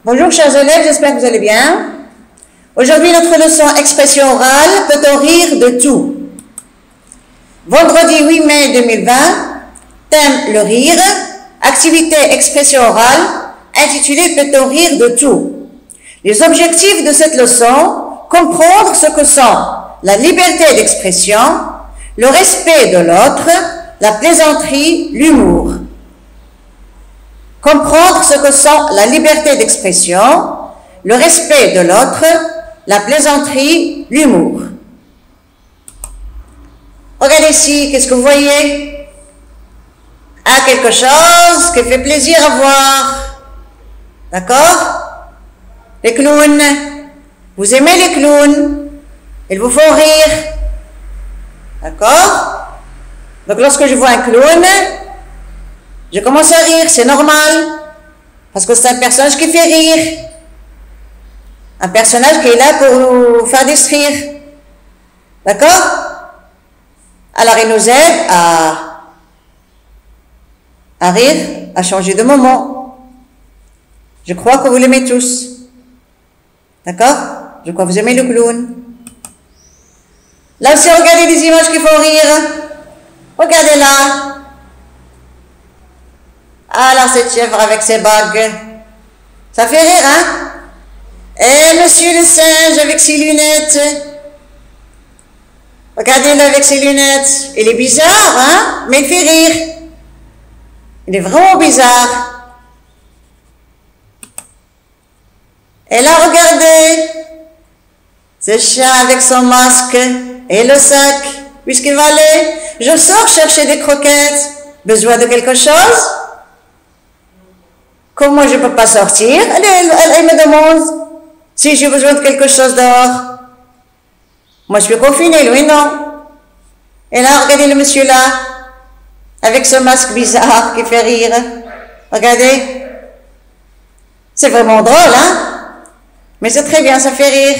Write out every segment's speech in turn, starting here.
Bonjour chers élèves, j'espère que vous allez bien. Aujourd'hui, notre leçon expression orale, peut-on rire de tout? Vendredi 8 mai 2020, thème le rire, activité expression orale, intitulée peut-on rire de tout? Les objectifs de cette leçon, comprendre ce que sont la liberté d'expression, le respect de l'autre, la plaisanterie, l'humour. Comprendre ce que sont la liberté d'expression, le respect de l'autre, la plaisanterie, l'humour. Regardez ici, qu'est-ce que vous voyez? Ah, quelque chose qui fait plaisir à voir. D'accord? Les clowns. Vous aimez les clowns? Ils vous font rire. D'accord? Donc lorsque je vois un clown, je commence à rire, c'est normal, parce que c'est un personnage qui fait rire, un personnage qui est là pour nous faire distraire, d'accord? Alors il nous aide à rire, à changer de moment. Je crois que vous l'aimez tous, d'accord? Je crois que vous aimez le clown. Là aussi, regardez des images qui font rire, regardez là. Ah là, cette chèvre avec ses bagues, ça fait rire, hein? Et monsieur le singe avec ses lunettes, regardez-le avec ses lunettes, il est bizarre, hein? Mais il fait rire, il est vraiment bizarre. Et là, regardez, ce chat avec son masque et le sac, puisqu'il va aller, je sors chercher des croquettes, besoin de quelque chose? Comme moi je ne peux pas sortir, elle me demande si j'ai besoin de quelque chose dehors. Moi je suis confinée, lui non. Et là, regardez le monsieur là, avec ce masque bizarre qui fait rire. Regardez. C'est vraiment drôle, hein? Mais c'est très bien, ça fait rire.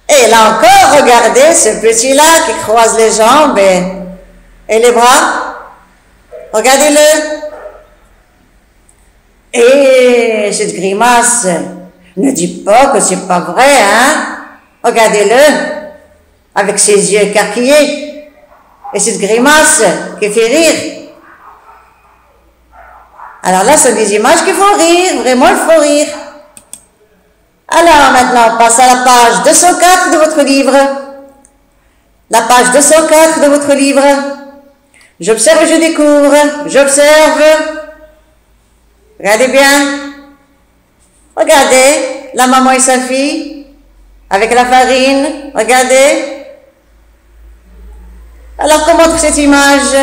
Et là encore, regardez ce petit-là qui croise les jambes et les bras. Regardez-le. Et cette grimace, ne dis pas que c'est pas vrai, hein? Regardez-le, avec ses yeux écarquillés, et cette grimace qui fait rire. Alors là, ce sont des images qui font rire, vraiment il faut rire. Alors maintenant, on passe à la page 204 de votre livre. La page 204 de votre livre. J'observe, je découvre, j'observe. Regardez bien. Regardez, la maman et sa fille, avec la farine, regardez. Alors, qu'on montre cette image?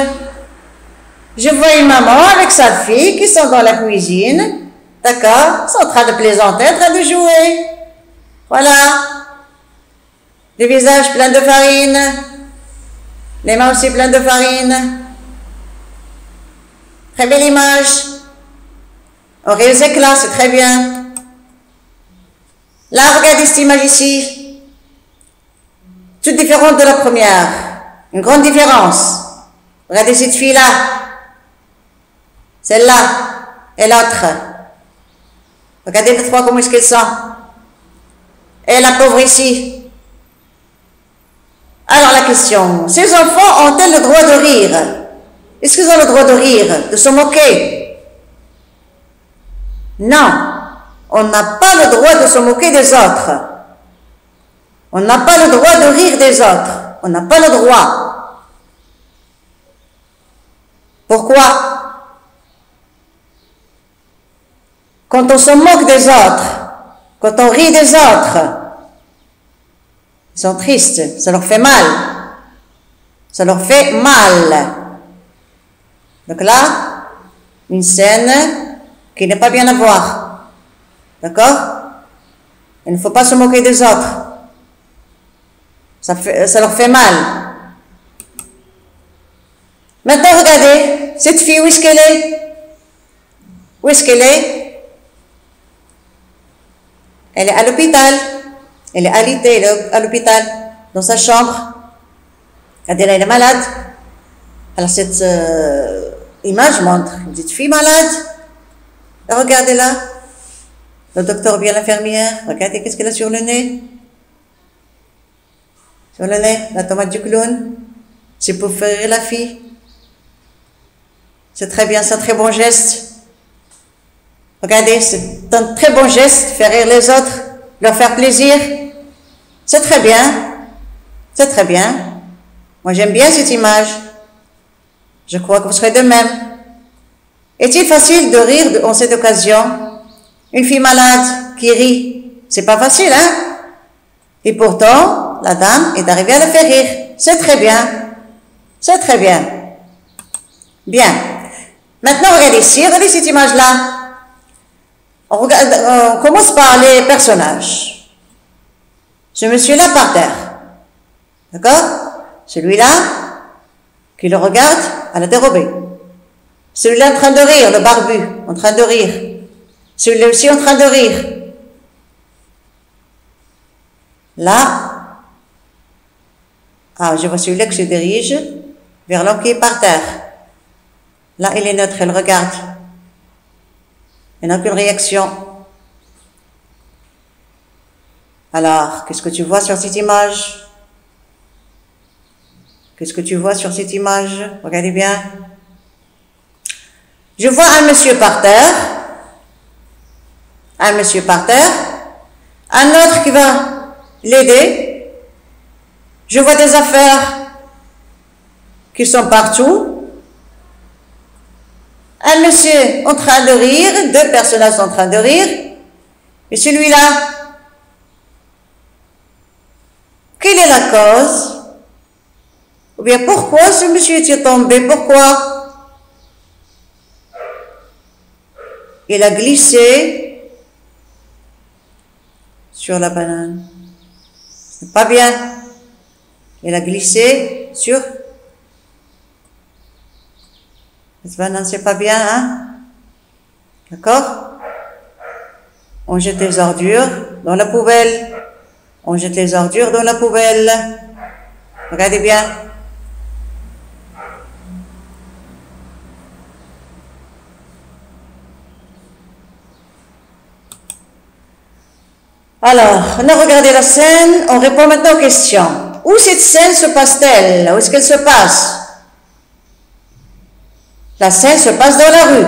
Je vois une maman avec sa fille qui sont dans la cuisine, d'accord? Ils sont en train de plaisanter, en train de jouer. Voilà. Les visages pleins de farine, les mains aussi pleines de farine. Très belle image. Auréole éclat, c'est très bien. Là, regardez cette image ici. Toute différente de la première. Une grande différence. Regardez cette fille-là. Celle-là. Et l'autre. Regardez les trois comment est-ce qu'elles sont. Et la pauvre ici. Alors la question. Ces enfants ont-elles le droit de rire? Est-ce qu'ils ont le droit de rire? De se moquer? Non, on n'a pas le droit de se moquer des autres. On n'a pas le droit de rire des autres. On n'a pas le droit. Pourquoi? Quand on se moque des autres, quand on rit des autres, ils sont tristes, ça leur fait mal. Ça leur fait mal. Donc là, une scène qui n'est pas bien à voir. D'accord? Il ne faut pas se moquer des autres. Ça leur fait mal. Maintenant, regardez, cette fille, où est-ce qu'elle est? Où est-ce qu'elle est? Elle est à l'hôpital. Elle est alitée, elle est à l'hôpital, dans sa chambre. Regardez, là, elle est malade. Alors, cette image montre une petite fille malade. Regardez là. Le docteur ou bien l'infirmière, regardez qu'est-ce qu'elle a sur le nez. Sur le nez, la tomate du clown. C'est pour faire rire la fille. C'est très bien, c'est un très bon geste. Regardez, c'est un très bon geste, faire rire les autres, leur faire plaisir. C'est très bien. C'est très bien. Moi, j'aime bien cette image. Je crois que vous serez de même. Est-il facile de rire en cette occasion? Une fille malade qui rit, c'est pas facile, hein? Et pourtant, la dame est arrivée à la faire rire. C'est très bien. C'est très bien. Bien. Maintenant, regardez ici, regardez cette image-là. On commence par les personnages. Ce monsieur-là par terre. D'accord? Celui-là, qui le regarde à la dérobée. Celui-là en train de rire, le barbu, en train de rire. Celui-là aussi en train de rire. Là, je vois celui-là qui se dirige vers l'homme qui est par terre. Là, il est neutre, elle regarde. Elle n'a aucune réaction. Alors, qu'est-ce que tu vois sur cette image? Qu'est-ce que tu vois sur cette image? Regardez bien. Je vois un monsieur par terre. Un monsieur par terre. Un autre qui va l'aider. Je vois des affaires qui sont partout. Un monsieur en train de rire, deux personnages en train de rire. Et celui-là, quelle est la cause? Ou bien pourquoi ce monsieur est tombé? Pourquoi? Il a glissé sur la banane. C'est pas bien. Il a glissé sur cette banane, c'est pas bien, hein? D'accord? On jette les ordures dans la poubelle. On jette les ordures dans la poubelle. Regardez bien. Alors, on a regardé la scène, on répond maintenant aux questions. Où cette scène se passe-t-elle? Où est-ce qu'elle se passe? La scène se passe dans la rue.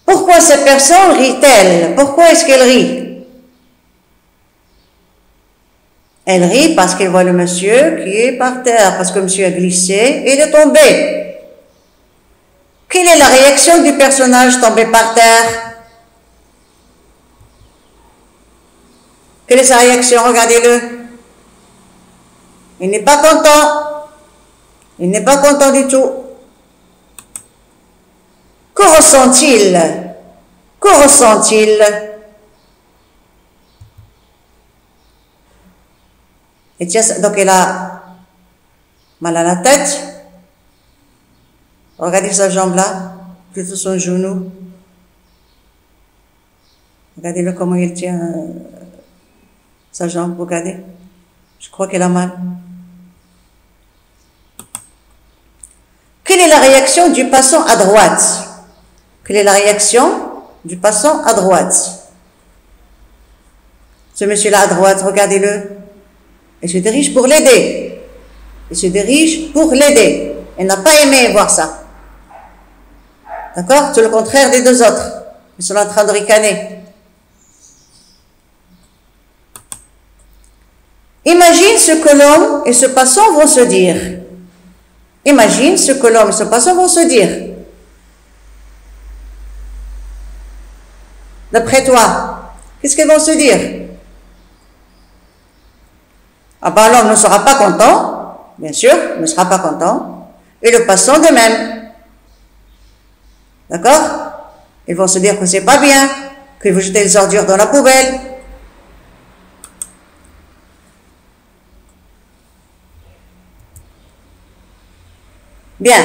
Pourquoi cette personne rit-elle? Pourquoi est-ce qu'elle rit? Elle rit parce qu'elle voit le monsieur qui est par terre, parce que le monsieur a glissé et il est tombé. Quelle est la réaction du personnage tombé par terre? Quelle est sa réaction? Regardez-le. Il n'est pas content. Il n'est pas content du tout. Que ressent-il? Que ressent-il? Et tiens, donc il a mal à la tête. Regardez sa jambe là, plutôt son genou. Regardez-le comment il tient sa jambe, regardez. Je crois qu'il a mal. Quelle est la réaction du passant à droite? Quelle est la réaction du passant à droite? Ce monsieur-là à droite, regardez-le. Il se dirige pour l'aider. Il se dirige pour l'aider. Il n'a pas aimé voir ça. D'accord? C'est le contraire des deux autres. Ils sont en train de ricaner. Imagine ce que l'homme et ce passant vont se dire. Imagine ce que l'homme et ce passant vont se dire. D'après toi, qu'est-ce qu'ils vont se dire? Ah ben l'homme ne sera pas content, bien sûr, ne sera pas content, et le passant de même. D'accord? Ils vont se dire que c'est pas bien, qu'il faut jeter les ordures dans la poubelle. Bien.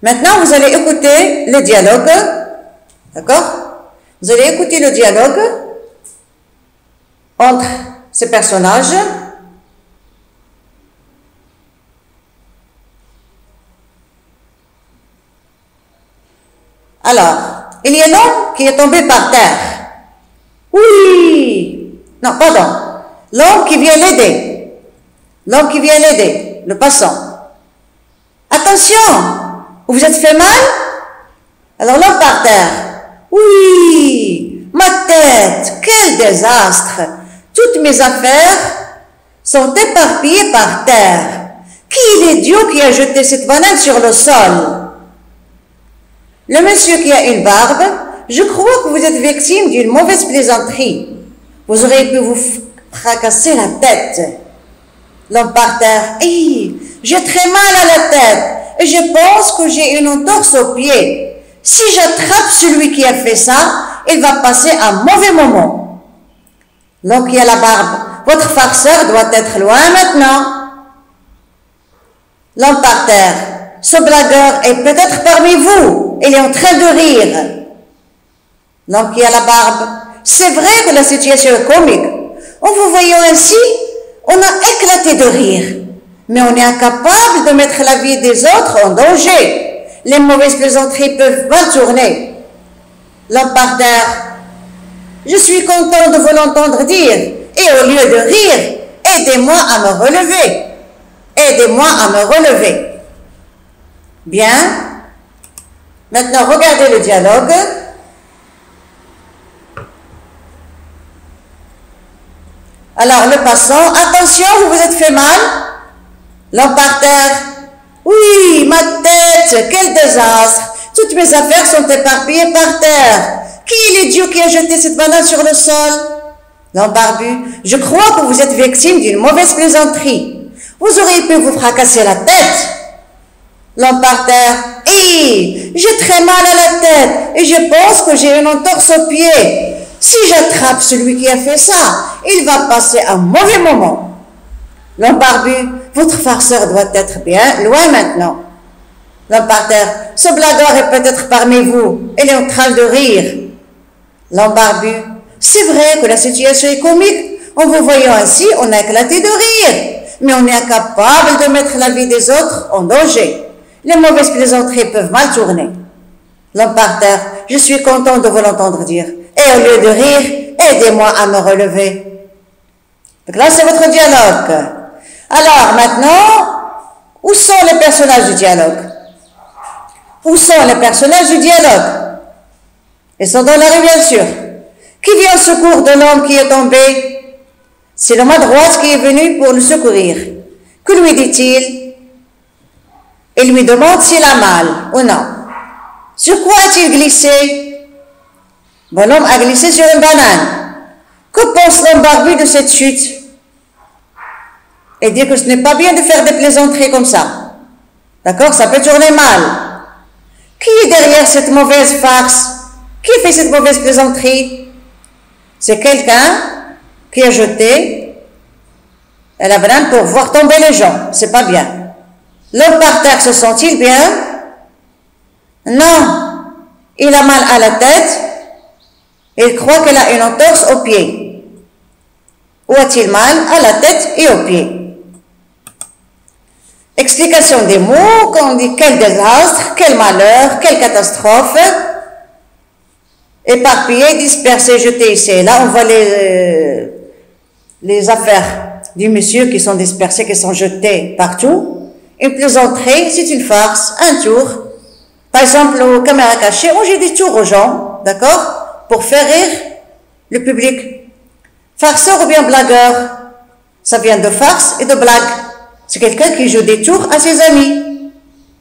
Maintenant, vous allez écouter le dialogue. D'accord? Vous allez écouter le dialogue entre ces personnages. Alors, il y a l'homme qui est tombé par terre. Oui. Non, pardon. L'homme qui vient l'aider. L'homme qui vient l'aider, le passant. Attention, vous vous êtes fait mal? Alors l'homme par terre. Oui, ma tête, quel désastre. Toutes mes affaires sont éparpillées par terre. Qui est l'idiot qui a jeté cette banane sur le sol? Le monsieur qui a une barbe, je crois que vous êtes victime d'une mauvaise plaisanterie. Vous auriez pu vous fracasser la tête. L'homme par terre. Hey, j'ai très mal à la tête et je pense que j'ai une entorse au pied. Si j'attrape celui qui a fait ça, il va passer un mauvais moment. L'homme qui a la barbe. Votre farceur doit être loin maintenant. L'homme par terre. Ce blagueur est peut-être parmi vous. Il est en train de rire. L'homme qui a la barbe. C'est vrai que la situation est comique. En vous voyant ainsi, on a éclaté de rire. Mais on est incapable de mettre la vie des autres en danger. Les mauvaises plaisanteries peuvent mal tourner. L'homme par terre. Je suis content de vous l'entendre dire. Et au lieu de rire, aidez-moi à me relever. Aidez-moi à me relever. Bien. Maintenant, regardez le dialogue. Alors, le passant, attention, vous vous êtes fait mal. L'homme par terre. Oui, ma tête, quel désastre. Toutes mes affaires sont éparpillées par terre. Qui est l'idiot qui a jeté cette banane sur le sol? L'homme barbu. Je crois que vous êtes victime d'une mauvaise plaisanterie. Vous auriez pu vous fracasser la tête. L'homme par terre. Hé, j'ai très mal à la tête et je pense que j'ai une entorse au pied. Si j'attrape celui qui a fait ça, il va passer un mauvais moment. L'homme barbu. Votre farceur doit être bien loin maintenant. L'homme par terre. Ce blagueur est peut-être parmi vous. Il est en train de rire. L'homme barbu. C'est vrai que la situation est comique. En vous voyant ainsi, on a éclaté de rire. Mais on est incapable de mettre la vie des autres en danger. Les mauvaises plaisanteries peuvent mal tourner. L'homme par terre. Je suis content de vous l'entendre dire. Et au lieu de rire, aidez-moi à me relever. Donc là, c'est votre dialogue. Alors, maintenant, où sont les personnages du dialogue? Où sont les personnages du dialogue? Ils sont dans la rue, bien sûr. Qui vient au secours de l'homme qui est tombé? C'est l'homme à droite qui est venu pour le secourir. Que lui dit-il? Il lui demande s'il a mal ou non. Sur quoi a-t-il glissé? Bon, l'homme a glissé sur une banane. Que pense l'homme barbu de cette chute? Et dire que ce n'est pas bien de faire des plaisanteries comme ça. D'accord? Ça peut tourner mal. Qui est derrière cette mauvaise farce? Qui fait cette mauvaise plaisanterie? C'est quelqu'un qui a jeté la banane pour voir tomber les gens. C'est pas bien. L'homme par terre se sent-il bien? Non. Il a mal à la tête. Il croit qu'il a une entorse au pied. Où a-t-il mal? À la tête et au pied. Explication des mots, quand on dit quel désastre, quel malheur, quelle catastrophe. Éparpillé, dispersé, jeté ici et là. On voit les affaires du monsieur qui sont dispersées, qui sont jetées partout. Une plaisanterie, c'est une farce, un tour. Par exemple, aux caméras cachées, on jette des tours aux gens, d'accord, pour faire rire le public. Farceur ou bien blagueur, ça vient de farce et de blague. C'est quelqu'un qui joue des tours à ses amis,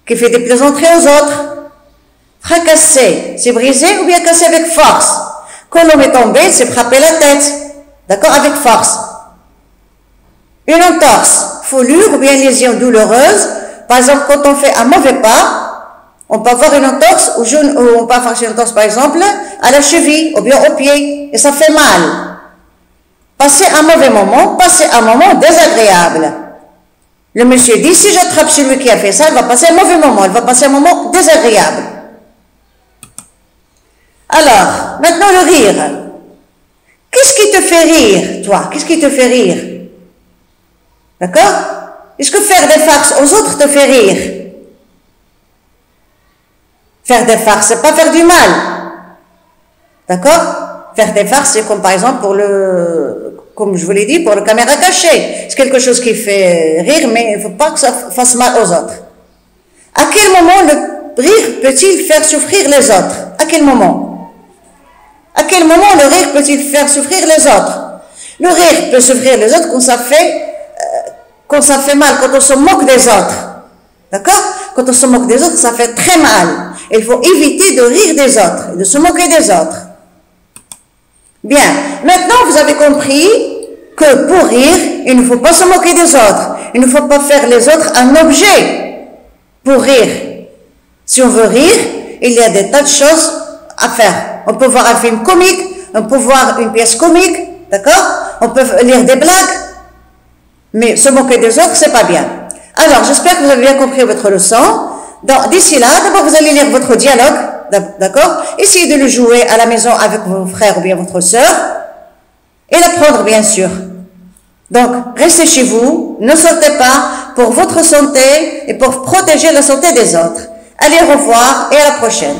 qui fait des plaisanteries aux autres. Fracasser, c'est briser ou bien casser avec force. Quand l'homme est tombé, c'est frapper la tête, d'accord, avec force. Une entorse, foulure ou bien lésion douloureuse. Par exemple, quand on fait un mauvais pas, on peut avoir une entorse ou on peut avoir une entorse, par exemple, à la cheville ou bien au pied, et ça fait mal. Passer un mauvais moment, passer un moment désagréable. Le monsieur dit, si j'attrape celui qui a fait ça, il va passer un mauvais moment, il va passer un moment désagréable. Alors, maintenant le rire. Qu'est-ce qui te fait rire, toi? Qu'est-ce qui te fait rire? D'accord? Est-ce que faire des farces aux autres te fait rire? Faire des farces, c'est pas faire du mal. D'accord? Faire des farces, c'est comme par exemple comme je vous l'ai dit, pour le caméra cachée. C'est quelque chose qui fait rire, mais il ne faut pas que ça fasse mal aux autres. À quel moment le rire peut-il faire souffrir les autres? À quel moment? À quel moment le rire peut-il faire souffrir les autres? Le rire peut souffrir les autres quand ça fait mal, quand on se moque des autres. D'accord? Quand on se moque des autres, ça fait très mal. Il faut éviter de rire des autres, de se moquer des autres. Bien, maintenant vous avez compris que pour rire, il ne faut pas se moquer des autres. Il ne faut pas faire les autres un objet pour rire. Si on veut rire, il y a des tas de choses à faire. On peut voir un film comique, on peut voir une pièce comique, d'accord? On peut lire des blagues, mais se moquer des autres, c'est pas bien. Alors, j'espère que vous avez bien compris votre leçon. D'ici là, d'abord vous allez lire votre dialogue, d'accord? Essayez de le jouer à la maison avec vos frères ou bien votre sœur, et l'apprendre bien sûr. Donc, restez chez vous, ne sortez pas pour votre santé et pour protéger la santé des autres. Allez, au revoir et à la prochaine.